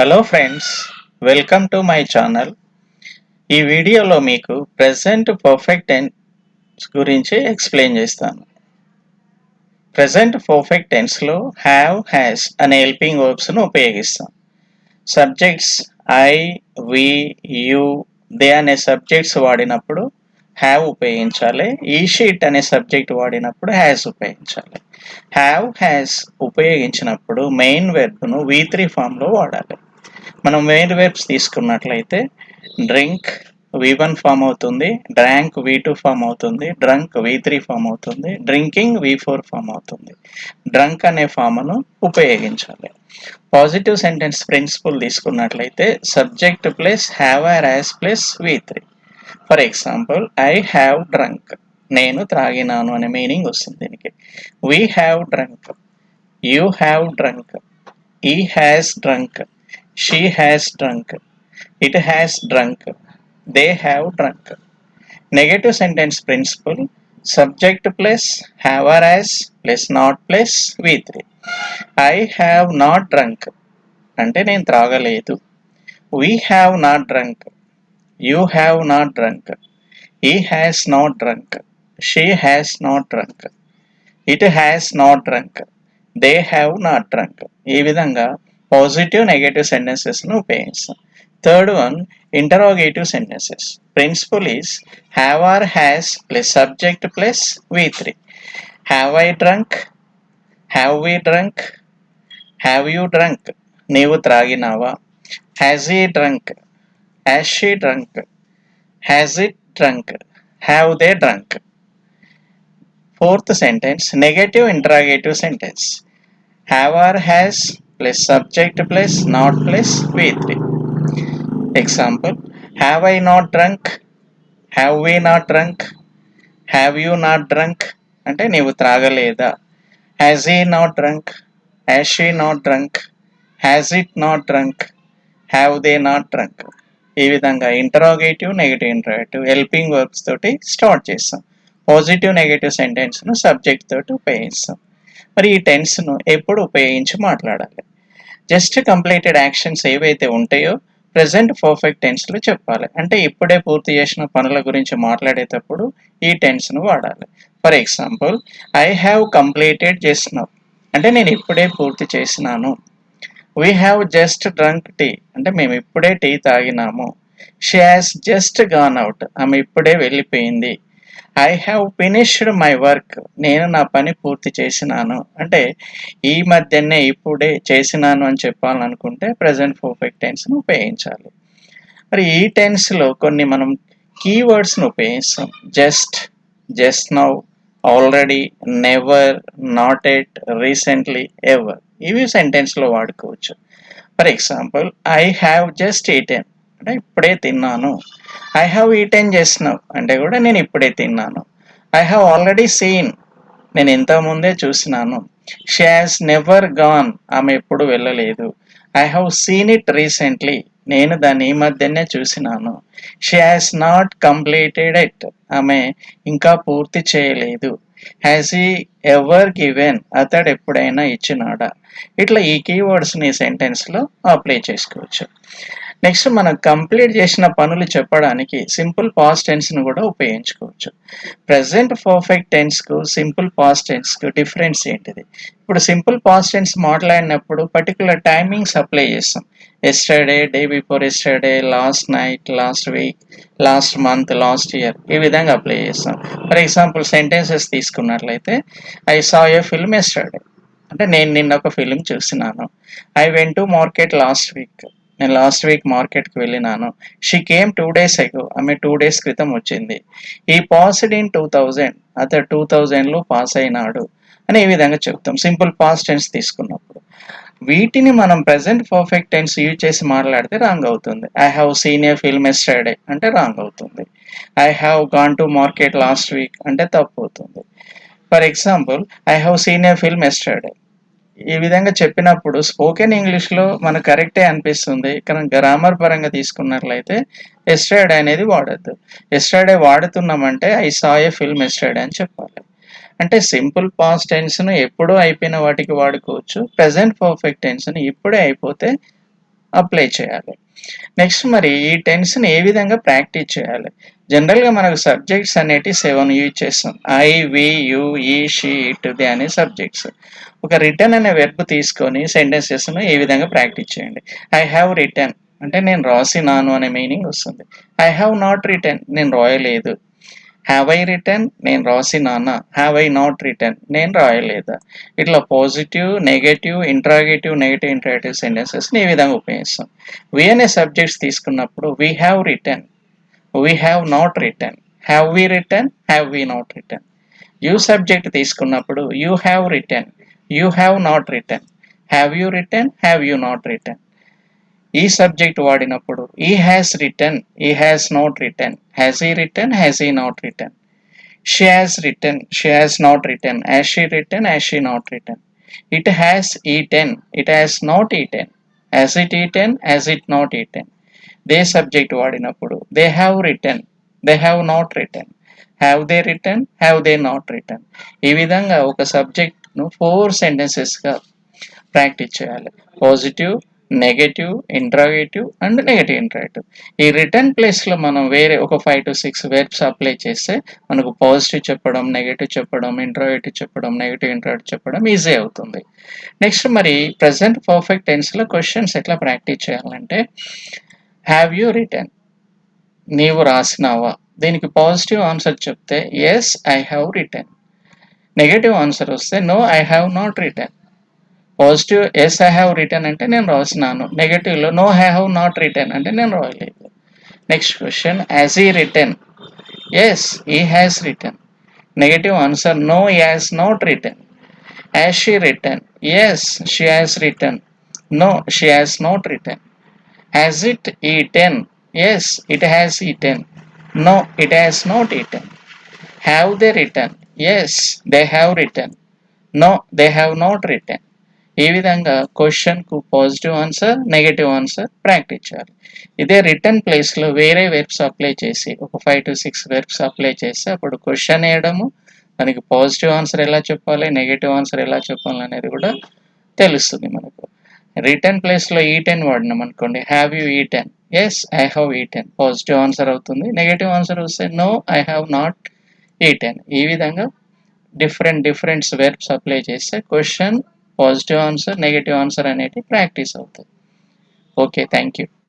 Hello friends, welcome to my channel. ఈ వీడియోలో మీకు ప్రెజెంట్ పర్ఫెక్ట్ టెన్స్ గురించి ఎక్స్ప్లెయిన్ చేస్తాను. ప్రెజెంట్ పర్ఫెక్ట్ టెన్స్లో హ్యావ్, హ్యాస్ అనే హెల్పింగ్ వర్బ్స్ను ఉపయోగిస్తాం. Subjects I, we, you, they అనే సబ్జెక్ట్స్ వాడినప్పుడు హ్యావ్ ఉపయోగించాలి. ఈ షీట్ అనే సబ్జెక్ట్ వాడినప్పుడు హ్యాస్ ఉపయోగించాలి. హ్యావ్, హ్యాస్ ఉపయోగించినప్పుడు మెయిన్ వెర్బ్ను V3 ఫామ్లో వాడాలి. మనం మెయిన్ వెర్బ్స్ తీసుకున్నట్లయితే డ్రింక్ V1 ఫామ్ అవుతుంది, డ్రాంక్ V2 ఫామ్ అవుతుంది, డ్రంక్ V3 ఫామ్ అవుతుంది, డ్రింకింగ్ V4 ఫామ్ అవుతుంది. డ్రంక్ అనే ఫామ్ను ఉపయోగించాలి. పాజిటివ్ సెంటెన్స్ ప్రిన్సిపల్ తీసుకున్నట్లయితే subject plus have or has plus V3. For example, I have drunk, నేను త్రాగినాను అనే మీనింగ్ వస్తుంది దీనికి. We have drunk, you have drunk, he has drunk, she has drunk, it has drunk, they have drunk. Negative sentence principle, subject plus have or has plus not plus V3. I have not drunk అంటే నేను త్రాగలేదు. We have not drunk, you have not drunk, he has not drunk, she has not drunk, it has not drunk, they have not drunk. ఈ విధంగా positive negative సెంటెన్సెస్ను ఉపయోగిస్తాం. Third one, interrogative sentences. Principle is have or has plus subject plus V3. Have I drunk, have we drunk, have you drunk, నీవు త్రాగినావా. Has he drunk, has she drunk, has it drunk, have they drunk. Fourth sentence, negative interrogative sentence. Have or has plus subject plus not plus V3. Example, have I not drunk, have we not drunk, have you not drunk అంటే నీవు త్రాగలేదా. has he not drunk, has she not drunk, has it not drunk, have they not drunk. ఈ విధంగా interrogative, negative interrogative helping verbs తోటి start చేస్తాం. Positive negative సెంటెన్స్ను subject తోటి ఉపయోగిస్తాం. మరి ఈ టెన్స్ను ఎప్పుడు ఉపయోగించి మాట్లాడాలి. జస్ట్ కంప్లీటెడ్ యాక్షన్స్ ఏవైతే ఉంటాయో ప్రెజెంట్ పర్ఫెక్ట్ టెన్స్లో చెప్పాలి. అంటే ఇప్పుడే పూర్తి చేసిన పనుల గురించి మాట్లాడేటప్పుడు ఈ టెన్స్ను వాడాలి. For example, I have completed just now అంటే నేను ఇప్పుడే పూర్తి చేసినాను. We have just drunk tea అంటే మేము ఇప్పుడే టీ తాగినాము. She has just gone out ఆమె ఇప్పుడే వెళ్ళిపోయింది. I have finished my work నేను నా పని పూర్తి చేసినాను అంటే ఈ మధ్యనే ఇప్పుడే చేసినాను అని చెప్పాలనుకుంటే ప్రెజెంట్ పర్ఫెక్ట్ టెన్స్ను ఉపయోగించాలి. మరి ఈ టెన్స్లో కొన్ని మనం కీవర్డ్స్ను ఉపయోగిస్తాం. Just, just now, already, never, not at, recently, ever. ఇవి సెంటెన్స్లో వాడుకోవచ్చు. For example, I have just eaten అంటే ఇప్పుడే తిన్నాను. I have eaten just now అంటే కూడా నేను ఇప్పుడే తిన్నాను. ఐ హ్యావ్ ఆల్రెడీ సీన్ నేను ఇంతకుముందే చూసినాను. షీ హాస్ నెవర్ గాన్ ఆమె ఎప్పుడు వెళ్ళలేదు. I have seen it recently నేను దాన్ని ఈ మధ్యనే చూసినాను. She has not completed it ఆమె ఇంకా పూర్తి చేయలేదు. హ్యాస్ హీ ఎవర్ గివెన్ అతడు ఎప్పుడైనా ఇచ్చినాడా. ఇట్లా ఈ కీవర్డ్స్ని సెంటెన్స్లో అప్లై చేసుకోవచ్చు. నెక్స్ట్ మనం కంప్లీట్ చేసిన పనులు చెప్పడానికి సింపుల్ పాస్ట్ టెన్స్ను కూడా ఉపయోగించుకోవచ్చు. ప్రెజెంట్ పర్ఫెక్ట్ టెన్స్కు సింపుల్ పాస్ట్ టెన్స్కు డిఫరెన్స్ ఏంటిది. ఇప్పుడు సింపుల్ పాస్ట్ టెన్స్ మాట్లాడినప్పుడు పర్టికులర్ టైమింగ్స్ అప్లై చేస్తాం. Yesterday, day before yesterday, last night, last week, last month, last year ఈ విధంగా అప్లై చేస్తాం. ఫర్ ఎగ్జాంపుల్ సెంటెన్సెస్ తీసుకున్నట్లయితే I saw a film yesterday అంటే నేను నిన్న ఒక ఫిల్మ్ చూసినాను. I went to market last week నేను లాస్ట్ వీక్ మార్కెట్కి వెళ్ళినాను. షీ కేమ్ 2 days ago ఆమె 2 days క్రితం వచ్చింది. ఈ పాస్డ్ ఇన్ 2000 అతడు 2000లో పాస్ అయినాడు అని ఈ విధంగా చెప్తాం సింపుల్ పాస్ట్ టెన్స్ తీసుకున్నప్పుడు. వీటిని మనం ప్రెజెంట్ పర్ఫెక్ట్ టెన్స్ యూజ్ చేసి మాట్లాడితే రాంగ్ అవుతుంది. I have seen a film yesterday అంటే రాంగ్ అవుతుంది. I have gone to market last week అంటే తప్పు అవుతుంది. For example, I have seen a film yesterday ఈ విధంగా చెప్పినప్పుడు స్పోకెన్ ఇంగ్లీష్లో మనకు కరెక్టే అనిపిస్తుంది. కానీ గ్రామర్ పరంగా తీసుకున్నట్లయితే ఎస్టర్డే అనేది వాడద్దు. ఎస్టర్డే వాడుతున్నామంటే I saw a film yesterday అని చెప్పాలి. అంటే సింపుల్ పాస్ట్ టెన్స్ను ఎప్పుడూ అయిపోయిన వాటికి వాడుకోవచ్చు. ప్రెజెంట్ పర్ఫెక్ట్ టెన్స్ను ఇప్పుడే అయిపోతే అప్లై చేయాలి. నెక్స్ట్ మరి ఈ టెన్స్ని ఏ విధంగా ప్రాక్టీస్ చేయాలి? జనరల్గా మనకు సబ్జెక్ట్స్ అనేటివి 7 యూజ్ చేస్తాం. ఐ, వి, యు, ఈ, షీ, ఇట్, ది అనే సబ్జెక్ట్స్. ఒక రిటర్న్ అనే వెర్బ్ తీసుకొని సెంటెన్సెస్ను ఈ విధంగా ప్రాక్టీస్ చేయండి. ఐ హ్యావ్ రిటర్న్ అంటే నేను రాసినాను అనే మీనింగ్ వస్తుంది. ఐ హ్యావ్ నాట్ రిటర్న్ నేను రాయలేదు. హ్యావ్ ఐ రిటర్న్ నేను రాసినానా? హ్యావ్ ఐ నాట్ రిటర్న్ నేను రాయలేదా? ఇట్లా positive, negative, interrogative, negative, interrogative సెంటెన్సెస్ని ఈ విధంగా ఉపయోగిస్తాం. వి అనే సబ్జెక్ట్స్ తీసుకున్నప్పుడు we have written, we have not written, have we written, have we not written. You subject తీసుకున్నప్పుడు you have written, you have not written, have you written, have you not written. He subject వాడినప్పుడు he has written, he has not written, has he written, has ఈ not written. She has written, she has not written, has she written, has she not written. It has eaten, it has not eaten, has it eaten, has it not eaten. They subject వాడినప్పుడు they have written, they have not written, have they written, have they not written. ఈ విధంగా ఒక సబ్జెక్ట్ను 4 సెంటెన్సెస్గా practice చేయాలి. Positive, negative, interrogative and negative interrogative. ఈ written ప్లేస్లో మనం వేరే ఒక 5 to 6 వెర్బ్స్ అప్లై చేస్తే మనకు పాజిటివ్ చెప్పడం, నెగటివ్ చెప్పడం, ఇంట్రాగేటివ్ చెప్పడం, నెగటివ్ ఇంట్రాగేటివ్ చెప్పడం ఈజీ అవుతుంది. నెక్స్ట్ మరి ప్రెసెంట్ పర్ఫెక్ట్ టెన్స్లో క్వశ్చన్స్ ఎట్లా ప్రాక్టీస్ చేయాలంటే హ్యావ్ యూ రిటర్న్ నీవు రాసినావా? దీనికి పాజిటివ్ ఆన్సర్ చెప్తే yes I have written. Negative answer వస్తే no I have not written. Positive yes I have written అంటే నేను రాసినాను. నెగటివ్లో no I have not written అంటే నేను రాయలేదు. Next question has he written? Yes he has written. Negative answer no he has not written. Has she written? Yes she has written. No she has not written. Has it eaten? Yes it has eaten. No it has not eaten. Have they written? Yes they have written. No they have not written. ఈ విధంగా క్వశ్చన్కు positive answer, negative answer practice చేయాలి. ఇదే return ప్లేస్లో వేరే verbs apply చేసి ఒక 5 to 6 verbs apply చేస్తే అప్పుడు క్వశ్చన్ వేయడము, దానికి పాజిటివ్ ఆన్సర్ ఎలా చెప్పాలి, నెగటివ్ ఆన్సర్ ఎలా చెప్పాలి అనేది కూడా తెలుస్తుంది మనకు. రిటర్న్ ప్లేస్లో ఈటెన్ వాడినాం అనుకోండి, have you eaten? Yes I have eaten positive answer అవుతుంది. నెగటివ్ ఆన్సర్ వస్తే no I have not eaten. ఈ విధంగా డిఫరెంట్ వెర్బ్స్ అప్లై చేస్తే question, positive answer, negative answer అనేటివి ప్రాక్టీస్ అవుతాయి. Okay, thank you.